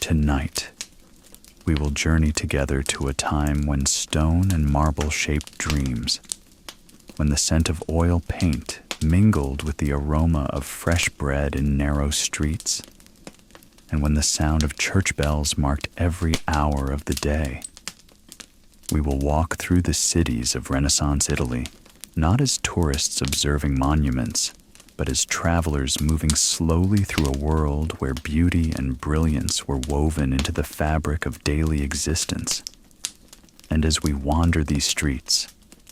Tonight, we will journey together to a time when stone and marble shaped dreams, when the scent of oil paint mingled with the aroma of fresh bread in narrow streets, and when the sound of church bells marked every hour of the day. We will walk through the cities of Renaissance Italy, not as tourists observing monuments, but as travelers moving slowly through a world where beauty and brilliance were woven into the fabric of daily existence. And as we wander these streets,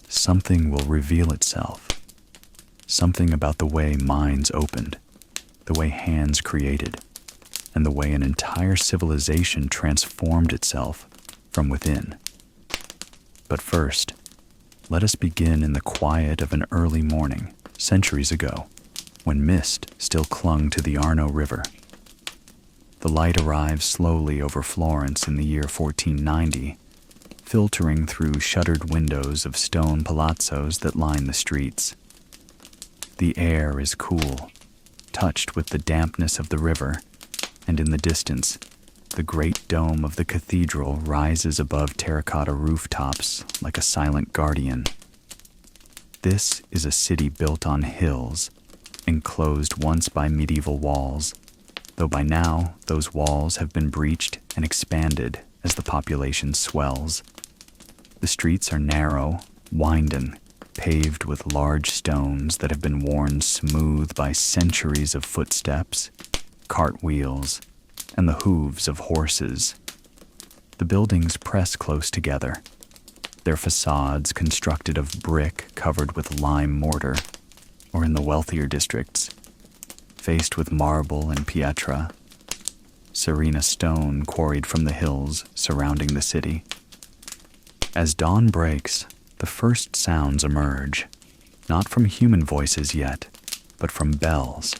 something will reveal itself. Something about the way minds opened, the way hands created, and the way an entire civilization transformed itself from within. But first, let us begin in the quiet of an early morning, centuries ago, when mist still clung to the Arno River. The light arrives slowly over Florence in the year 1490, filtering through shuttered windows of stone palazzos that line the streets. The air is cool, touched with the dampness of the river, and in the distance, the great dome of the cathedral rises above terracotta rooftops like a silent guardian. This is a city built on hills, enclosed once by medieval walls, though by now those walls have been breached and expanded as the population swells. The streets are narrow, winding, paved with large stones that have been worn smooth by centuries of footsteps, cartwheels, and the hooves of horses. The buildings press close together, their facades constructed of brick covered with lime mortar, or in the wealthier districts, faced with marble and pietra, serena stone quarried from the hills surrounding the city. As dawn breaks, the first sounds emerge, not from human voices yet, but from bells.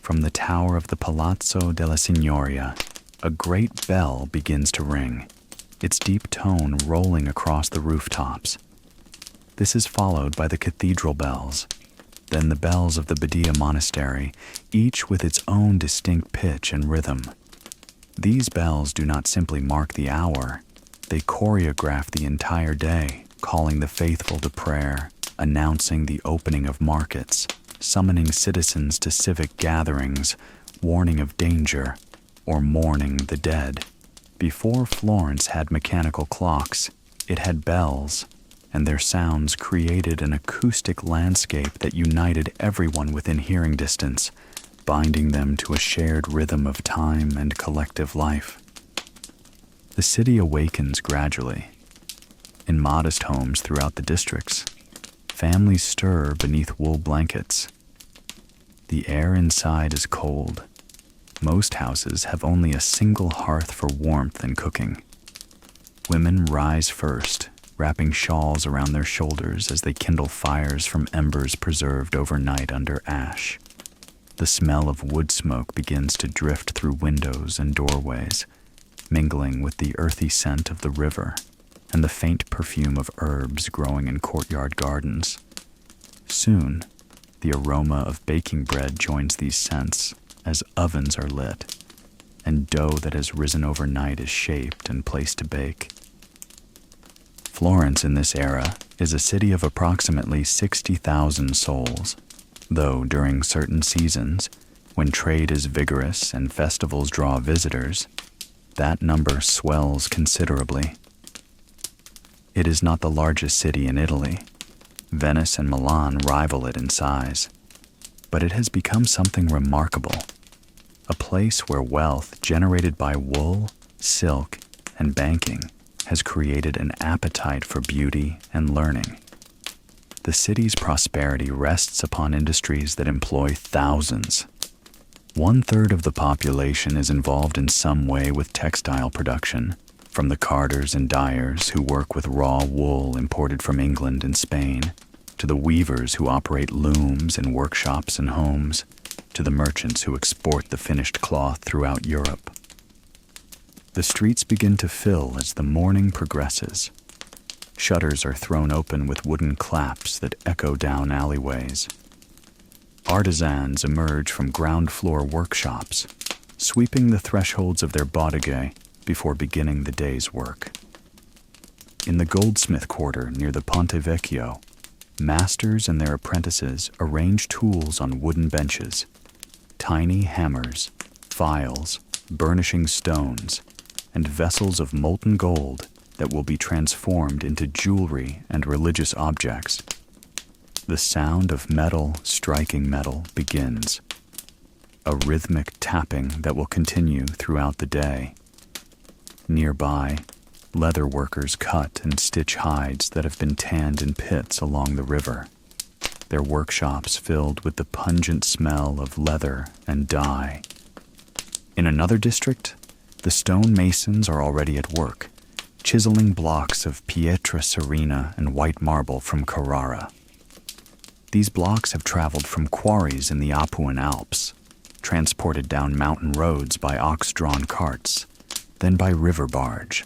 From the tower of the Palazzo della Signoria, a great bell begins to ring, its deep tone rolling across the rooftops. This is followed by the cathedral bells, then the bells of the Badia Monastery, each with its own distinct pitch and rhythm. These bells do not simply mark the hour, they choreograph the entire day, calling the faithful to prayer, announcing the opening of markets, summoning citizens to civic gatherings, warning of danger, or mourning the dead. Before Florence had mechanical clocks, it had bells, and their sounds created an acoustic landscape that united everyone within hearing distance, binding them to a shared rhythm of time and collective life. The city awakens gradually. In modest homes throughout the districts, families stir beneath wool blankets. The air inside is cold. Most houses have only a single hearth for warmth and cooking. Women rise first, wrapping shawls around their shoulders as they kindle fires from embers preserved overnight under ash. The smell of wood smoke begins to drift through windows and doorways, mingling with the earthy scent of the river and the faint perfume of herbs growing in courtyard gardens. Soon, the aroma of baking bread joins these scents as ovens are lit, and dough that has risen overnight is shaped and placed to bake. Florence in this era is a city of approximately 60,000 souls, though during certain seasons, when trade is vigorous and festivals draw visitors, that number swells considerably. It is not the largest city in Italy. Venice and Milan rival it in size, but it has become something remarkable, a place where wealth generated by wool, silk, and banking has created an appetite for beauty and learning. The city's prosperity rests upon industries that employ thousands. 1/3 of the population is involved in some way with textile production, from the carders and dyers who work with raw wool imported from England and Spain, to the weavers who operate looms in workshops and homes, to the merchants who export the finished cloth throughout Europe. The streets begin to fill as the morning progresses. Shutters are thrown open with wooden claps that echo down alleyways. Artisans emerge from ground floor workshops, sweeping the thresholds of their botteghe before beginning the day's work. In the goldsmith quarter near the Ponte Vecchio, masters and their apprentices arrange tools on wooden benches, tiny hammers, files, burnishing stones, and vessels of molten gold that will be transformed into jewelry and religious objects. The sound of metal striking metal begins, a rhythmic tapping that will continue throughout the day. Nearby, leather workers cut and stitch hides that have been tanned in pits along the river, their workshops filled with the pungent smell of leather and dye. In another district, the stone masons are already at work, chiseling blocks of pietra serena and white marble from Carrara. These blocks have traveled from quarries in the Apuan Alps, transported down mountain roads by ox-drawn carts, then by river barge,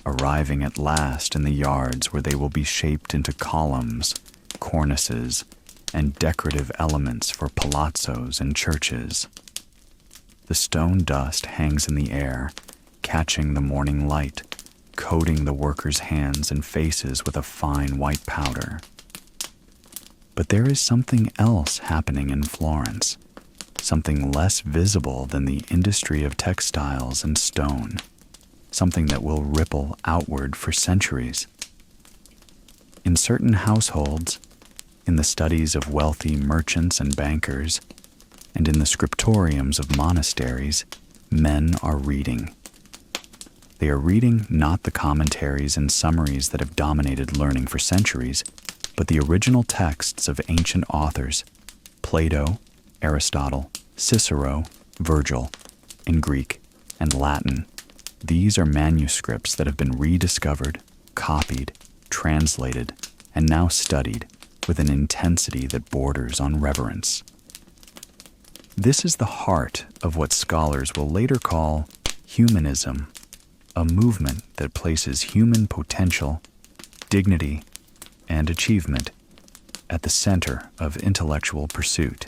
arriving at last in the yards where they will be shaped into columns, cornices, and decorative elements for palazzos and churches. The stone dust hangs in the air, catching the morning light, coating the workers' hands and faces with a fine white powder. But there is something else happening in Florence, something less visible than the industry of textiles and stone, something that will ripple outward for centuries. In certain households, in the studies of wealthy merchants and bankers, and in the scriptoriums of monasteries, men are reading. They are reading not the commentaries and summaries that have dominated learning for centuries, but the original texts of ancient authors, Plato, Aristotle, Cicero, Virgil, in Greek and Latin. These are manuscripts that have been rediscovered, copied, translated, and now studied with an intensity that borders on reverence. This is the heart of what scholars will later call humanism, a movement that places human potential, dignity, and achievement at the center of intellectual pursuit.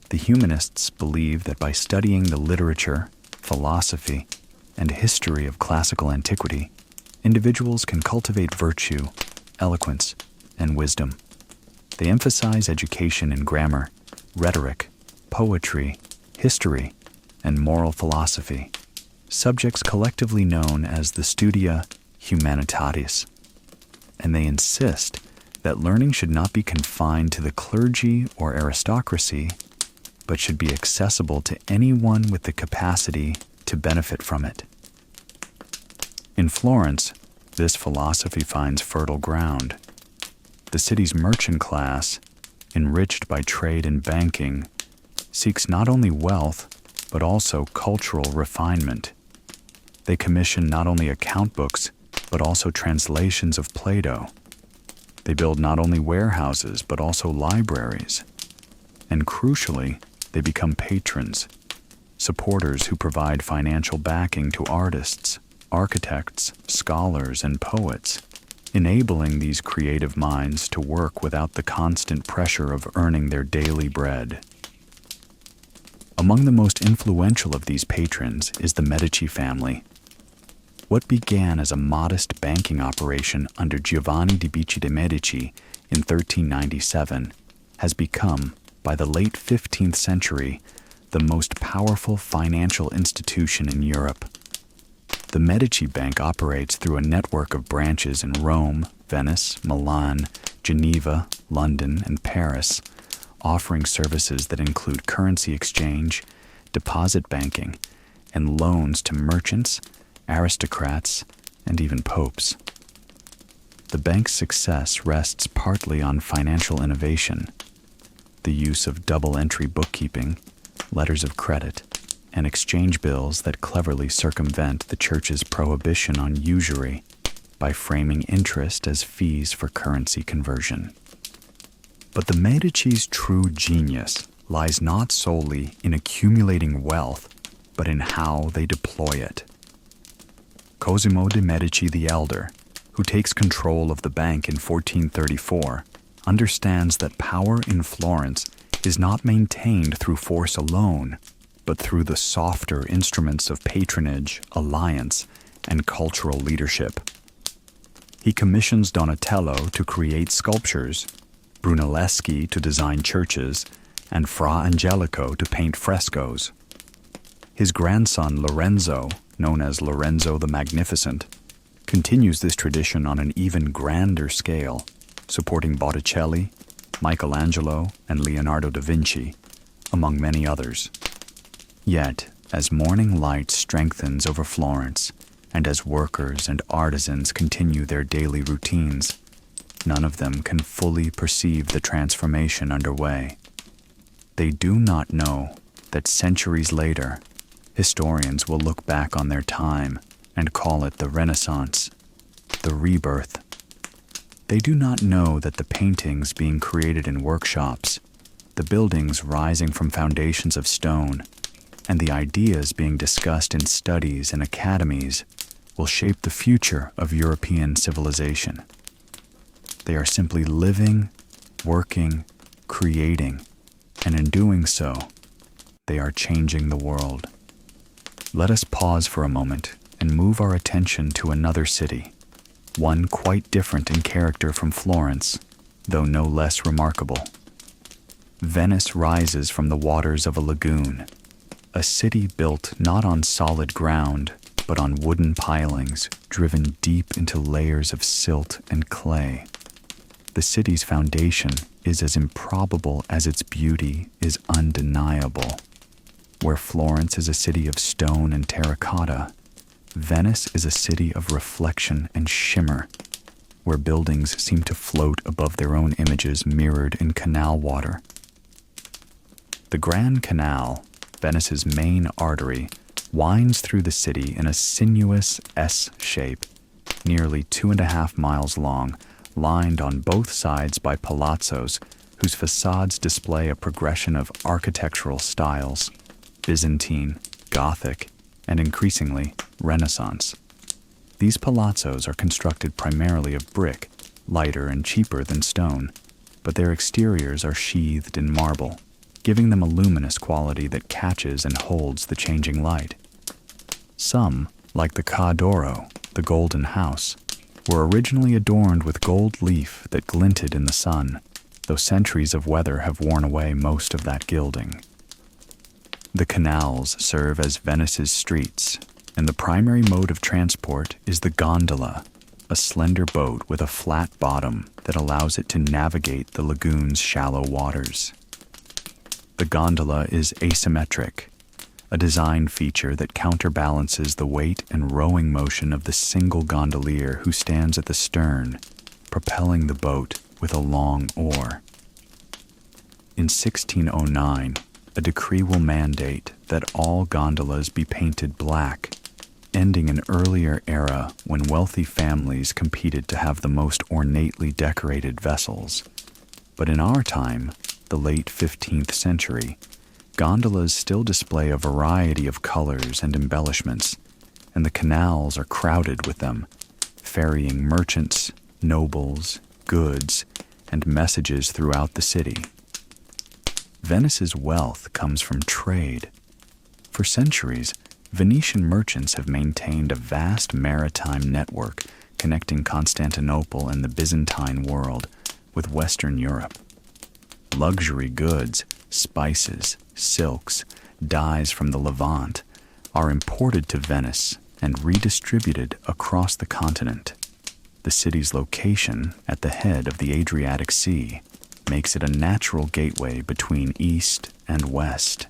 The humanists believe that by studying the literature, philosophy, and history of classical antiquity, individuals can cultivate virtue, eloquence, and wisdom. They emphasize education in grammar, rhetoric, poetry, history, and moral philosophy, subjects collectively known as the studia humanitatis. And they insist that learning should not be confined to the clergy or aristocracy, but should be accessible to anyone with the capacity to benefit from it. In Florence, this philosophy finds fertile ground. The city's merchant class, enriched by trade and banking, seeks not only wealth, but also cultural refinement. They commission not only account books, but also translations of Plato. They build not only warehouses, but also libraries. And crucially, they become patrons, supporters who provide financial backing to artists, architects, scholars, and poets, enabling these creative minds to work without the constant pressure of earning their daily bread. Among the most influential of these patrons is the Medici family. What began as a modest banking operation under Giovanni di Bici de' Medici in 1397 has become, by the late 15th century, the most powerful financial institution in Europe. The Medici Bank operates through a network of branches in Rome, Venice, Milan, Geneva, London, and Paris, offering services that include currency exchange, deposit banking, and loans to merchants, aristocrats, and even popes. The bank's success rests partly on financial innovation, the use of double-entry bookkeeping, letters of credit, and exchange bills that cleverly circumvent the church's prohibition on usury by framing interest as fees for currency conversion. But the Medici's true genius lies not solely in accumulating wealth, but in how they deploy it. Cosimo de' Medici the Elder, who takes control of the bank in 1434, understands that power in Florence is not maintained through force alone, but through the softer instruments of patronage, alliance, and cultural leadership. He commissions Donatello to create sculptures, Brunelleschi to design churches, and Fra Angelico to paint frescoes. His grandson Lorenzo, known as Lorenzo the Magnificent, continues this tradition on an even grander scale, supporting Botticelli, Michelangelo, and Leonardo da Vinci, among many others. Yet, as morning light strengthens over Florence, and as workers and artisans continue their daily routines, none of them can fully perceive the transformation underway. They do not know that centuries later, historians will look back on their time and call it the Renaissance, the rebirth. They do not know that the paintings being created in workshops, the buildings rising from foundations of stone, and the ideas being discussed in studies and academies will shape the future of European civilization. They are simply living, working, creating, and in doing so, they are changing the world. Let us pause for a moment and move our attention to another city, one quite different in character from Florence, though no less remarkable. Venice rises from the waters of a lagoon, a city built not on solid ground, but on wooden pilings driven deep into layers of silt and clay. The city's foundation is as improbable as its beauty is undeniable. Where Florence is a city of stone and terracotta, Venice is a city of reflection and shimmer, where buildings seem to float above their own images mirrored in canal water. The Grand Canal, Venice's main artery, winds through the city in a sinuous S shape, nearly 2.5 miles long, lined on both sides by palazzos whose facades display a progression of architectural styles: Byzantine, Gothic, and increasingly Renaissance. These palazzos are constructed primarily of brick, lighter and cheaper than stone, but their exteriors are sheathed in marble, giving them a luminous quality that catches and holds the changing light. Some, like the Ca d'Oro, the Golden House, were originally adorned with gold leaf that glinted in the sun, though centuries of weather have worn away most of that gilding. The canals serve as Venice's streets, and the primary mode of transport is the gondola, a slender boat with a flat bottom that allows it to navigate the lagoon's shallow waters. The gondola is asymmetric, a design feature that counterbalances the weight and rowing motion of the single gondolier who stands at the stern, propelling the boat with a long oar. In 1609, a decree will mandate that all gondolas be painted black, ending an earlier era when wealthy families competed to have the most ornately decorated vessels. But in our time, the late 15th century, gondolas still display a variety of colors and embellishments, and the canals are crowded with them, ferrying merchants, nobles, goods, and messages throughout the city. Venice's wealth comes from trade. For centuries, Venetian merchants have maintained a vast maritime network connecting Constantinople and the Byzantine world with Western Europe. Luxury goods, spices, silks, dyes from the Levant are imported to Venice and redistributed across the continent. The city's location at the head of the Adriatic Sea makes it a natural gateway between East and West.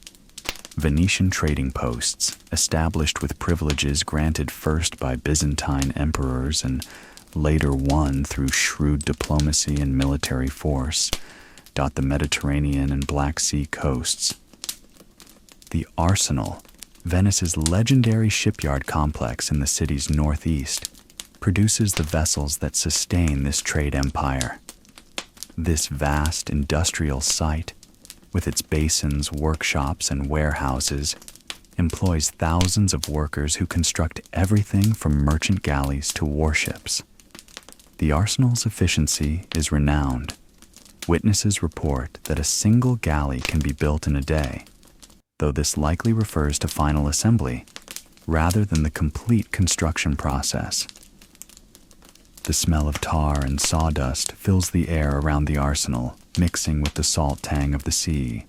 Venetian trading posts, established with privileges granted first by Byzantine emperors and later won through shrewd diplomacy and military force, dot the Mediterranean and Black Sea coasts. The Arsenal, Venice's legendary shipyard complex in the city's northeast, produces the vessels that sustain this trade empire. This vast industrial site, with its basins, workshops, and warehouses, employs thousands of workers who construct everything from merchant galleys to warships. The arsenal's efficiency is renowned. Witnesses report that a single galley can be built in a day, though this likely refers to final assembly, rather than the complete construction process. The smell of tar and sawdust fills the air around the arsenal, mixing with the salt tang of the sea.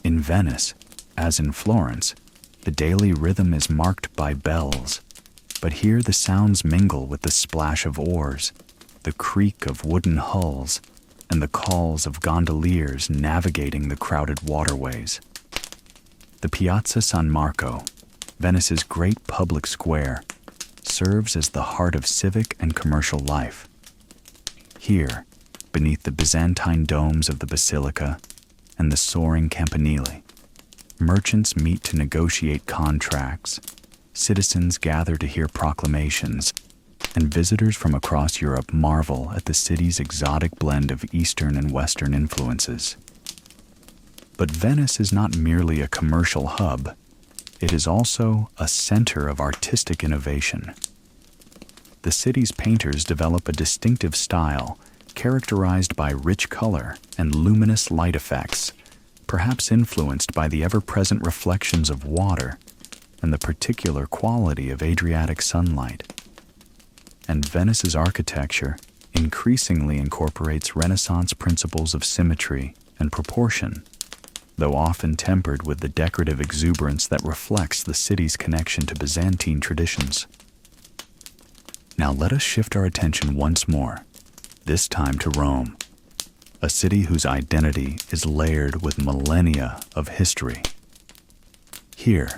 In Venice, as in Florence, the daily rhythm is marked by bells, but here the sounds mingle with the splash of oars, the creak of wooden hulls, and the calls of gondoliers navigating the crowded waterways. The Piazza San Marco, Venice's great public square, serves as the heart of civic and commercial life. Here, beneath the Byzantine domes of the Basilica and the soaring campanile, merchants meet to negotiate contracts, citizens gather to hear proclamations, and visitors from across Europe marvel at the city's exotic blend of Eastern and Western influences. But Venice is not merely a commercial hub. It is also a center of artistic innovation. The city's painters develop a distinctive style characterized by rich color and luminous light effects, perhaps influenced by the ever-present reflections of water and the particular quality of Adriatic sunlight. And Venice's architecture increasingly incorporates Renaissance principles of symmetry and proportion, though often tempered with the decorative exuberance that reflects the city's connection to Byzantine traditions. Now let us shift our attention once more, this time to Rome, a city whose identity is layered with millennia of history. Here,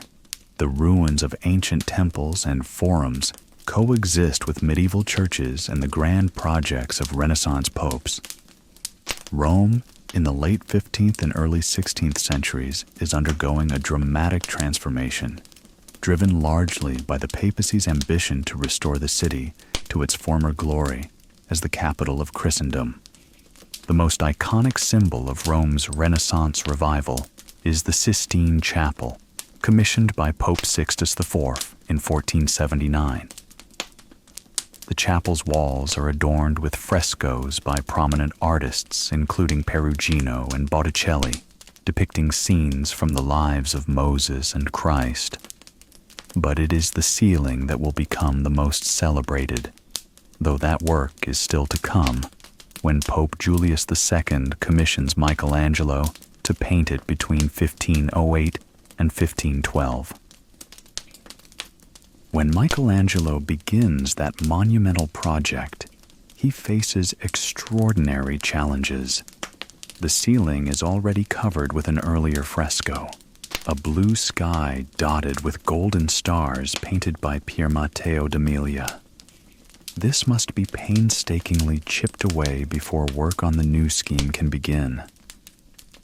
the ruins of ancient temples and forums coexist with medieval churches and the grand projects of Renaissance popes. Rome, in the late 15th and early 16th centuries, is undergoing a dramatic transformation, driven largely by the papacy's ambition to restore the city to its former glory as the capital of Christendom. The most iconic symbol of Rome's Renaissance revival is the Sistine Chapel, commissioned by Pope Sixtus IV in 1479. The chapel's walls are adorned with frescoes by prominent artists, including Perugino and Botticelli, depicting scenes from the lives of Moses and Christ. But it is the ceiling that will become the most celebrated, though that work is still to come when Pope Julius II commissions Michelangelo to paint it between 1508 and 1512. When Michelangelo begins that monumental project, he faces extraordinary challenges. The ceiling is already covered with an earlier fresco, a blue sky dotted with golden stars painted by Pier Matteo d'Amelia. This must be painstakingly chipped away before work on the new scheme can begin.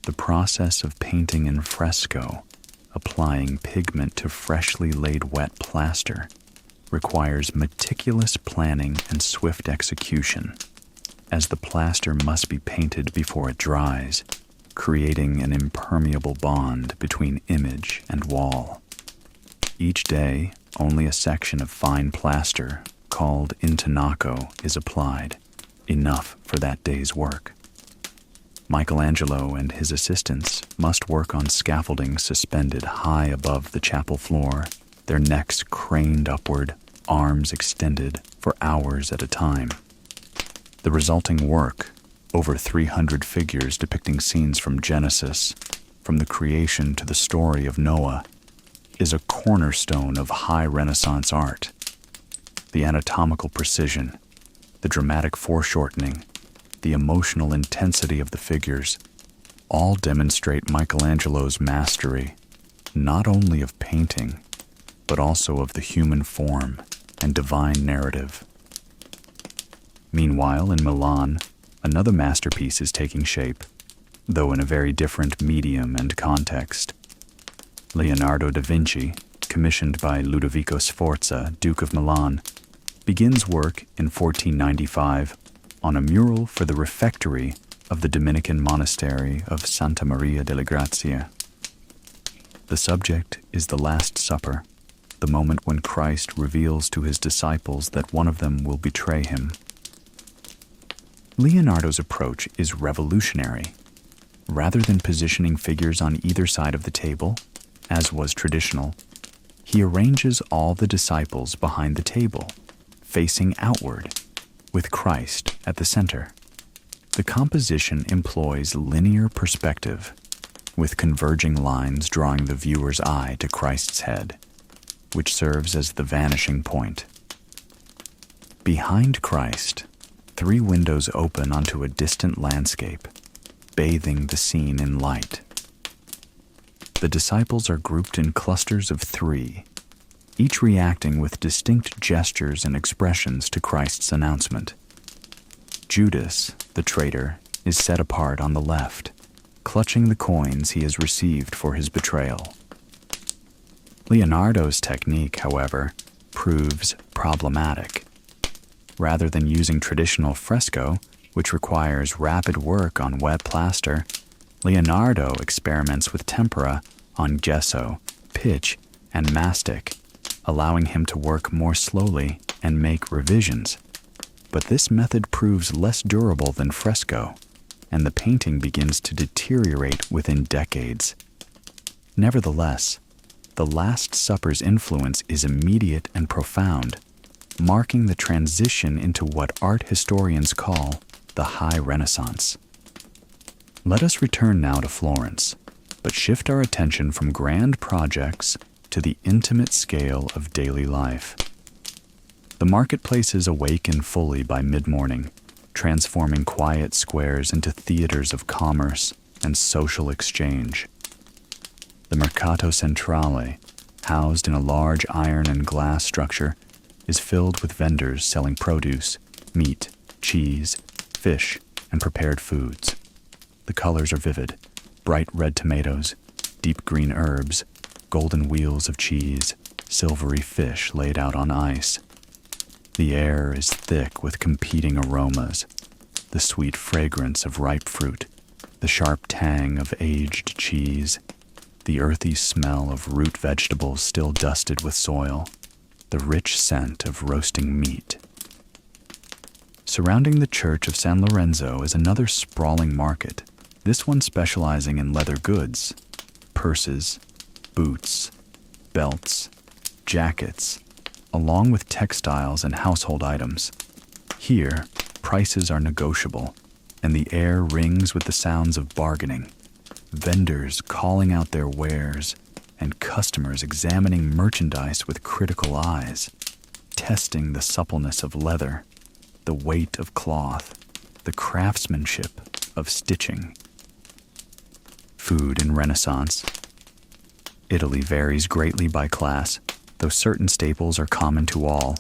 The process of painting in fresco, applying pigment to freshly laid wet plaster, requires meticulous planning and swift execution, as the plaster must be painted before it dries, creating an impermeable bond between image and wall. Each day, only a section of fine plaster, called intonaco, is applied, enough for that day's work. Michelangelo and his assistants must work on scaffolding suspended high above the chapel floor, their necks craned upward, arms extended for hours at a time. The resulting work, over 300 figures depicting scenes from Genesis, from the creation to the story of Noah, is a cornerstone of high Renaissance art. The anatomical precision, the dramatic foreshortening, the emotional intensity of the figures, all demonstrate Michelangelo's mastery, not only of painting, but also of the human form and divine narrative. Meanwhile, in Milan, another masterpiece is taking shape, though in a very different medium and context. Leonardo da Vinci, commissioned by Ludovico Sforza, Duke of Milan, begins work in 1495 on a mural for the refectory of the Dominican monastery of Santa Maria delle Grazie. The subject is the Last Supper, the moment when Christ reveals to his disciples that one of them will betray him. Leonardo's approach is revolutionary. Rather than positioning figures on either side of the table, as was traditional, he arranges all the disciples behind the table, facing outward, with Christ at the center. The composition employs linear perspective, with converging lines drawing the viewer's eye to Christ's head, which serves as the vanishing point. Behind Christ, 3 windows open onto a distant landscape, bathing the scene in light. The disciples are grouped in clusters of 3, each reacting with distinct gestures and expressions to Christ's announcement. Judas, the traitor, is set apart on the left, clutching the coins he has received for his betrayal. Leonardo's technique, however, proves problematic. Rather than using traditional fresco, which requires rapid work on wet plaster, Leonardo experiments with tempera on gesso, pitch, and mastic, allowing him to work more slowly and make revisions. But this method proves less durable than fresco, and the painting begins to deteriorate within decades. Nevertheless, the Last Supper's influence is immediate and profound, marking the transition into what art historians call the High Renaissance. Let us return now to Florence, but shift our attention from grand projects to the intimate scale of daily life. The marketplaces awaken fully by mid-morning, transforming quiet squares into theaters of commerce and social exchange. The Mercato Centrale, housed in a large iron and glass structure, is filled with vendors selling produce, meat, cheese, fish, and prepared foods. The colors are vivid: bright red tomatoes, deep green herbs, golden wheels of cheese, silvery fish laid out on ice. The air is thick with competing aromas: the sweet fragrance of ripe fruit, the sharp tang of aged cheese, the earthy smell of root vegetables still dusted with soil, the rich scent of roasting meat. Surrounding the church of San Lorenzo is another sprawling market, this one specializing in leather goods, purses, boots, belts, jackets, along with textiles and household items. Here, prices are negotiable, and the air rings with the sounds of bargaining, vendors calling out their wares, and customers examining merchandise with critical eyes, testing the suppleness of leather, the weight of cloth, the craftsmanship of stitching. Food in Renaissance. Italy varies greatly by class, though certain staples are common to all.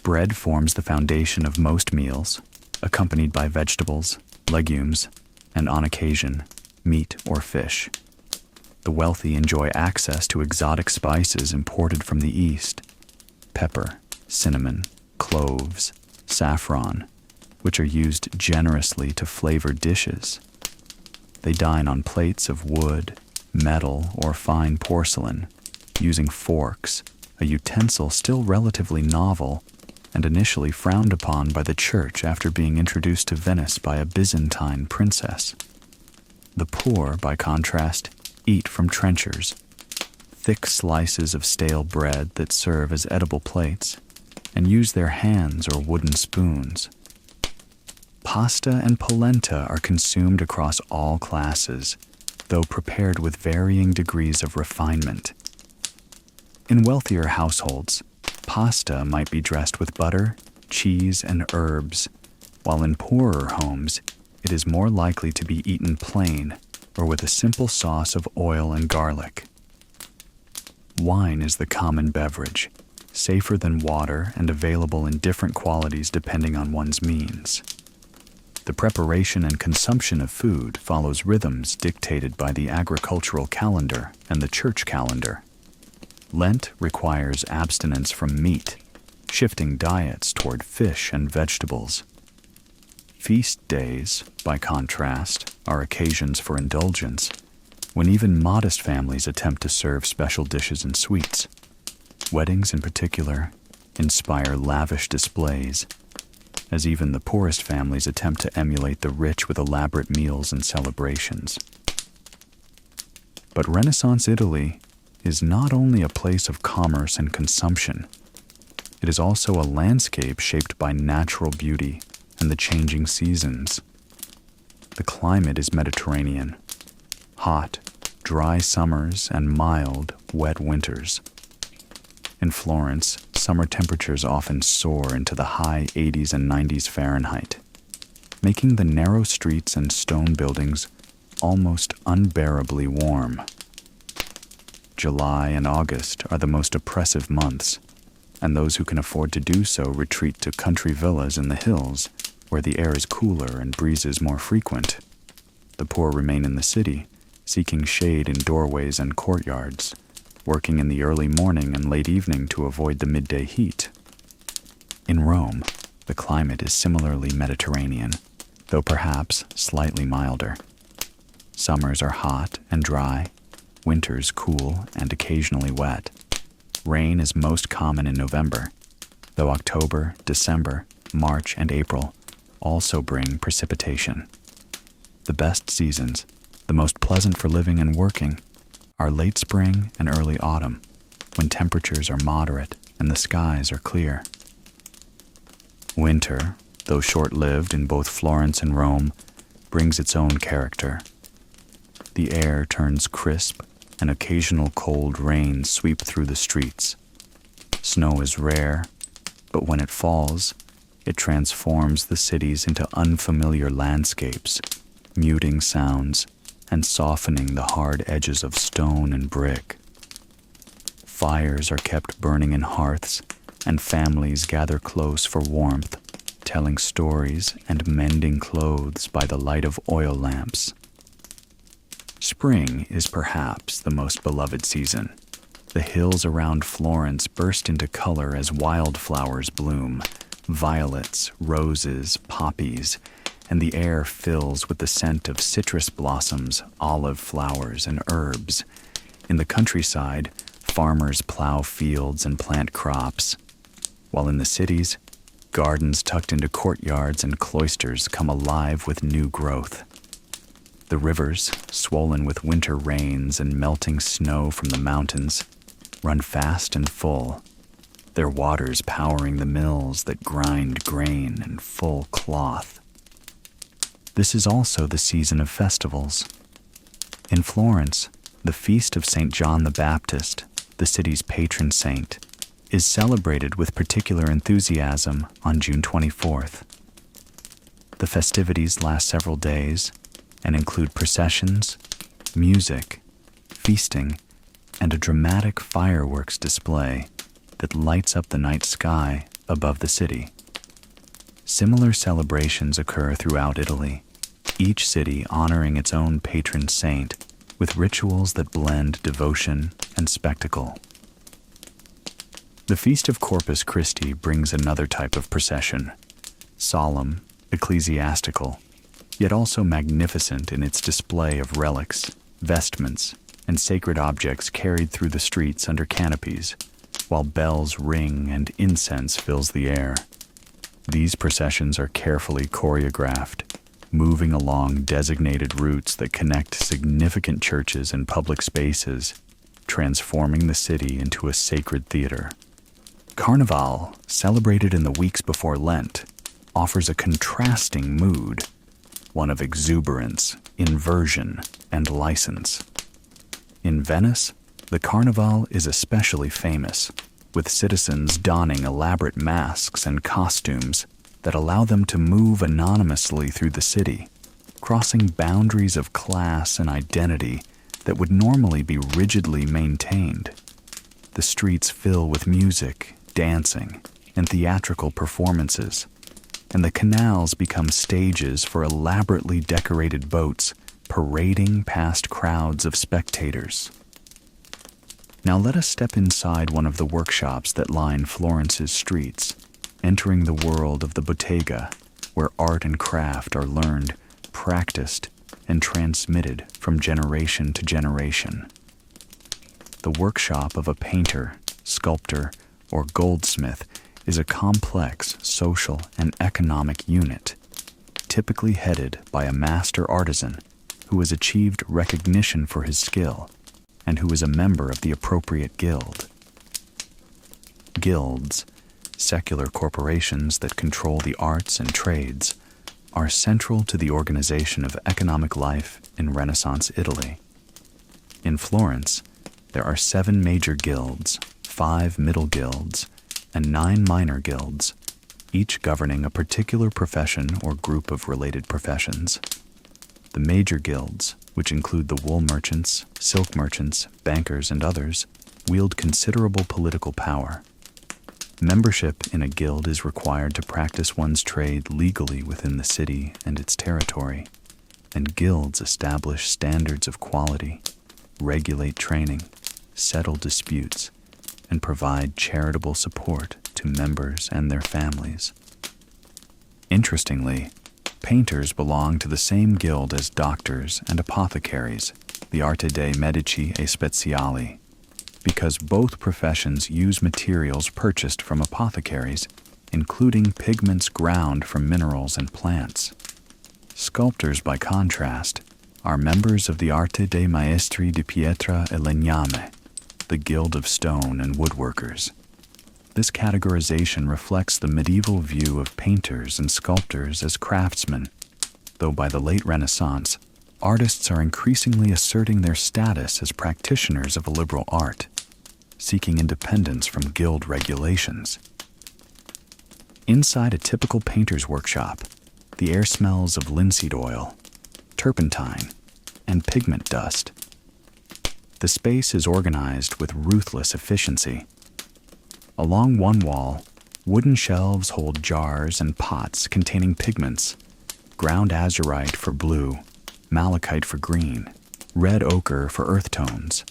Bread forms the foundation of most meals, accompanied by vegetables, legumes, and on occasion, meat or fish. The wealthy enjoy access to exotic spices imported from the East: pepper, cinnamon, cloves, saffron, which are used generously to flavor dishes. They dine on plates of wood, metal, or fine porcelain, using forks, a utensil still relatively novel and initially frowned upon by the church after being introduced to Venice by a Byzantine princess. The poor, by contrast, eat from trenchers, thick slices of stale bread that serve as edible plates, and use their hands or wooden spoons. Pasta and polenta are consumed across all classes, though prepared with varying degrees of refinement. In wealthier households, pasta might be dressed with butter, cheese, and herbs, while in poorer homes, it is more likely to be eaten plain or with a simple sauce of oil and garlic. Wine is the common beverage, safer than water and available in different qualities depending on one's means. The preparation and consumption of food follows rhythms dictated by the agricultural calendar and the church calendar. Lent requires abstinence from meat, shifting diets toward fish and vegetables. Feast days, by contrast, are occasions for indulgence, when even modest families attempt to serve special dishes and sweets. Weddings, in particular, inspire lavish displays. as even the poorest families attempt to emulate the rich with elaborate meals and celebrations. But Renaissance Italy is not only a place of commerce and consumption, it is also a landscape shaped by natural beauty and the changing seasons. The climate is Mediterranean, hot, dry summers and mild, wet winters. In Florence, summer temperatures often soar into the high 80s and 90s Fahrenheit, making the narrow streets and stone buildings almost unbearably warm. July and August are the most oppressive months, and those who can afford to do so retreat to country villas in the hills, where the air is cooler and breezes more frequent. The poor remain in the city, seeking shade in doorways and courtyards, working in the early morning and late evening to avoid the midday heat. In Rome, the climate is similarly Mediterranean, though perhaps slightly milder. Summers are hot and dry, winters cool and occasionally wet. Rain is most common in November, though October, December, March, and April also bring precipitation. The best seasons, the most pleasant for living and working, are late spring and early autumn, when temperatures are moderate and the skies are clear. Winter, though short-lived in both Florence and Rome, brings its own character. The air turns crisp and occasional cold rains sweep through the streets. Snow is rare, but when it falls, it transforms the cities into unfamiliar landscapes, muting sounds and softening the hard edges of stone and brick. Fires are kept burning in hearths, and families gather close for warmth, telling stories and mending clothes by the light of oil lamps. Spring is perhaps the most beloved season. The hills around Florence burst into color as wildflowers bloom, violets, roses, poppies, and the air fills with the scent of citrus blossoms, olive flowers, and herbs. In the countryside, farmers plow fields and plant crops, while in the cities, gardens tucked into courtyards and cloisters come alive with new growth. The rivers, swollen with winter rains and melting snow from the mountains, run fast and full, their waters powering the mills that grind grain and full cloth. This is also the season of festivals. In Florence, the feast of St. John the Baptist, the city's patron saint, is celebrated with particular enthusiasm on June 24th. The festivities last several days and include processions, music, feasting, and a dramatic fireworks display that lights up the night sky above the city. Similar celebrations occur throughout Italy, each city honoring its own patron saint with rituals that blend devotion and spectacle. The Feast of Corpus Christi brings another type of procession, solemn, ecclesiastical, yet also magnificent in its display of relics, vestments, and sacred objects carried through the streets under canopies, while bells ring and incense fills the air. These processions are carefully choreographed, moving along designated routes that connect significant churches and public spaces, transforming the city into a sacred theater. Carnival, celebrated in the weeks before Lent, offers a contrasting mood, one of exuberance, inversion, and license. In Venice, the Carnival is especially famous, with citizens donning elaborate masks and costumes that allow them to move anonymously through the city, crossing boundaries of class and identity that would normally be rigidly maintained. The streets fill with music, dancing, and theatrical performances, and the canals become stages for elaborately decorated boats parading past crowds of spectators. Now let us step inside one of the workshops that line Florence's streets, entering the world of the bottega, where art and craft are learned, practiced, and transmitted from generation to generation. The workshop of a painter, sculptor, or goldsmith is a complex social and economic unit, typically headed by a master artisan who has achieved recognition for his skill and who is a member of the appropriate guild. Guilds, secular corporations that control the arts and trades, are central to the organization of economic life in Renaissance Italy. In Florence, there are 7 major guilds, 5 middle guilds, and 9 minor guilds, each governing a particular profession or group of related professions. The major guilds, which include the wool merchants, silk merchants, bankers, and others, wield considerable political power. Membership in a guild is required to practice one's trade legally within the city and its territory, and guilds establish standards of quality, regulate training, settle disputes, and provide charitable support to members and their families. Interestingly, painters belong to the same guild as doctors and apothecaries, the Arte dei Medici e Speziali, because both professions use materials purchased from apothecaries, including pigments ground from minerals and plants. Sculptors, by contrast, are members of the Arte dei Maestri di Pietra e Legname, the Guild of Stone and Woodworkers. This categorization reflects the medieval view of painters and sculptors as craftsmen, though by the late Renaissance, artists are increasingly asserting their status as practitioners of a liberal art, seeking independence from guild regulations. Inside a typical painter's workshop, the air smells of linseed oil, turpentine, and pigment dust. The space is organized with ruthless efficiency. Along one wall, wooden shelves hold jars and pots containing pigments: ground azurite for blue, malachite for green, red ochre for earth tones,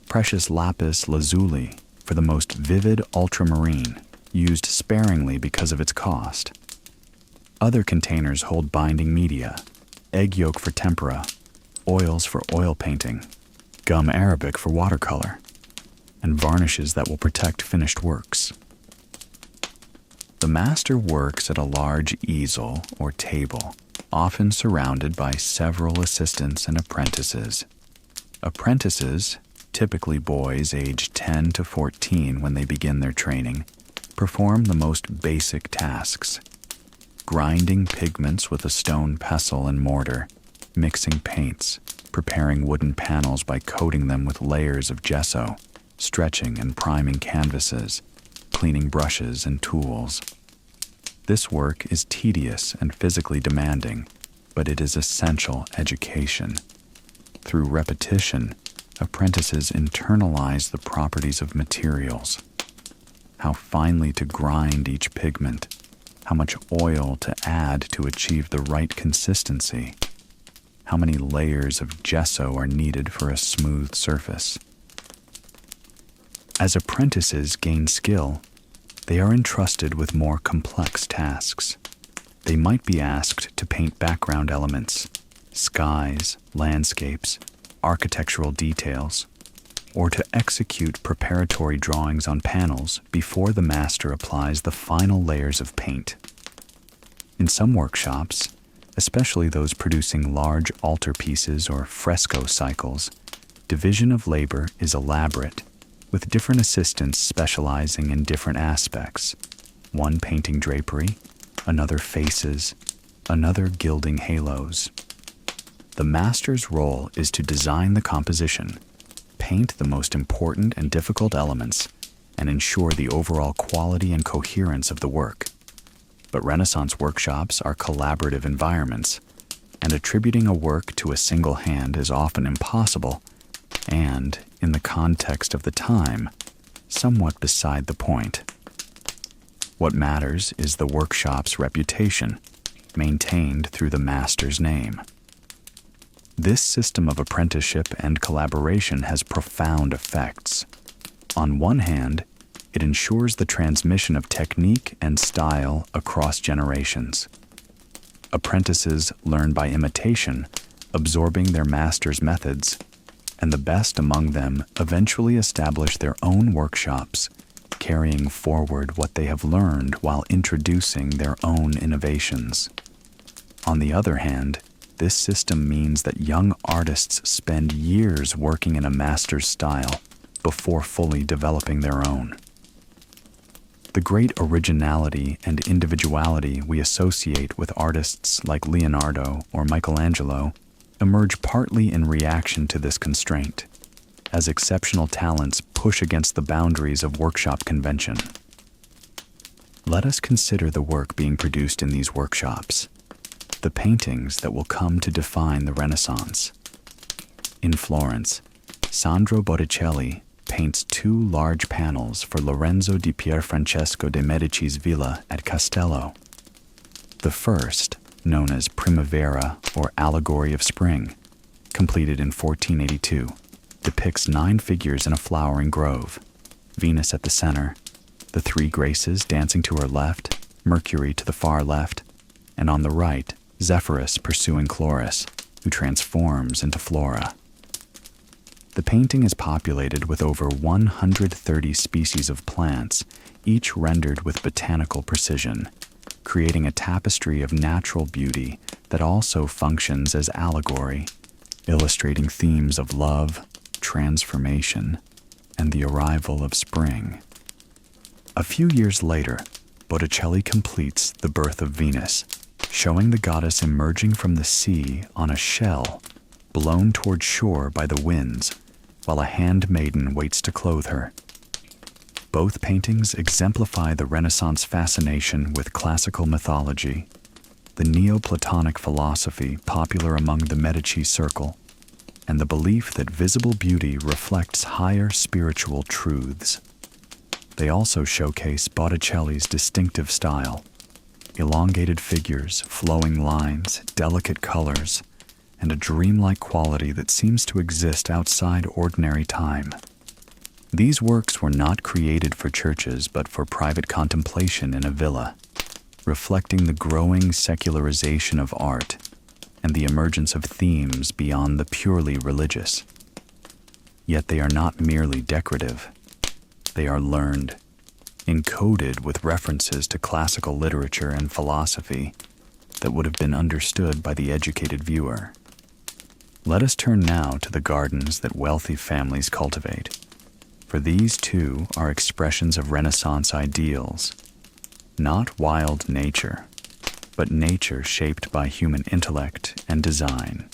precious lapis lazuli for the most vivid ultramarine, used sparingly because of its cost. Other containers hold binding media, egg yolk for tempera, oils for oil painting, gum arabic for watercolor, and varnishes that will protect finished works. The master works at a large easel or table, often surrounded by several assistants and apprentices. Apprentices, typically boys aged 10 to 14 when they begin their training, perform the most basic tasks: grinding pigments with a stone pestle and mortar, mixing paints, preparing wooden panels by coating them with layers of gesso, stretching and priming canvases, cleaning brushes and tools. This work is tedious and physically demanding, but it is essential education. Through repetition, apprentices internalize the properties of materials: how finely to grind each pigment, how much oil to add to achieve the right consistency, how many layers of gesso are needed for a smooth surface. As apprentices gain skill, they are entrusted with more complex tasks. They might be asked to paint background elements, skies, landscapes, architectural details, or to execute preparatory drawings on panels before the master applies the final layers of paint. In some workshops, especially those producing large altarpieces or fresco cycles, division of labor is elaborate, with different assistants specializing in different aspects: one painting drapery, another faces, another gilding halos. The master's role is to design the composition, paint the most important and difficult elements, and ensure the overall quality and coherence of the work. But Renaissance workshops are collaborative environments, and attributing a work to a single hand is often impossible, and, in the context of the time, somewhat beside the point. What matters is the workshop's reputation, maintained through the master's name. This system of apprenticeship and collaboration has profound effects. On one hand, it ensures the transmission of technique and style across generations. Apprentices learn by imitation, absorbing their master's methods, and the best among them eventually establish their own workshops, carrying forward what they have learned while introducing their own innovations. On the other hand, this system means that young artists spend years working in a master's style before fully developing their own. The great originality and individuality we associate with artists like Leonardo or Michelangelo emerge partly in reaction to this constraint, as exceptional talents push against the boundaries of workshop convention. Let us consider the work being produced in these workshops, the paintings that will come to define the Renaissance. In Florence, Sandro Botticelli paints 2 large panels for Lorenzo di Pierfrancesco de' Medici's villa at Castello. The first, known as Primavera or Allegory of Spring, completed in 1482, depicts 9 figures in a flowering grove, Venus at the center, the 3 Graces dancing to her left, Mercury to the far left, and on the right, Zephyrus pursuing Chloris, who transforms into Flora. The painting is populated with over 130 species of plants, each rendered with botanical precision, creating a tapestry of natural beauty that also functions as allegory, illustrating themes of love, transformation, and the arrival of spring. A few years later, Botticelli completes The Birth of Venus, showing the goddess emerging from the sea on a shell, blown toward shore by the winds, while a handmaiden waits to clothe her. Both paintings exemplify the Renaissance fascination with classical mythology, the Neoplatonic philosophy popular among the Medici circle, and the belief that visible beauty reflects higher spiritual truths. They also showcase Botticelli's distinctive style, elongated figures, flowing lines, delicate colors, and a dreamlike quality that seems to exist outside ordinary time. These works were not created for churches but for private contemplation in a villa, reflecting the growing secularization of art and the emergence of themes beyond the purely religious. Yet they are not merely decorative. They are learned, encoded with references to classical literature and philosophy that would have been understood by the educated viewer. Let us turn now to the gardens that wealthy families cultivate, for these too are expressions of Renaissance ideals, not wild nature, but nature shaped by human intellect and design.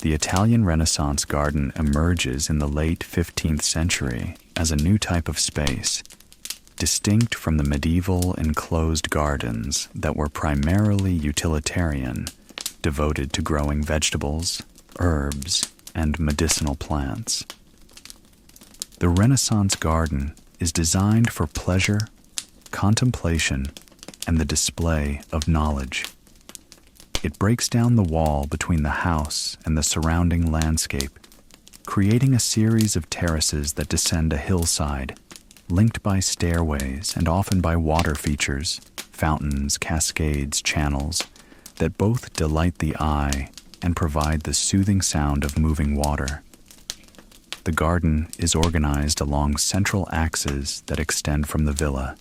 The Italian Renaissance garden emerges in the late 15th century as a new type of space, distinct from the medieval enclosed gardens that were primarily utilitarian, devoted to growing vegetables, herbs, and medicinal plants. The Renaissance garden is designed for pleasure, contemplation, and the display of knowledge. It breaks down the wall between the house and the surrounding landscape, creating a series of terraces that descend a hillside, linked by stairways and often by water features, fountains, cascades, channels, that both delight the eye and provide the soothing sound of moving water. The garden is organized along central axes that extend from the villa,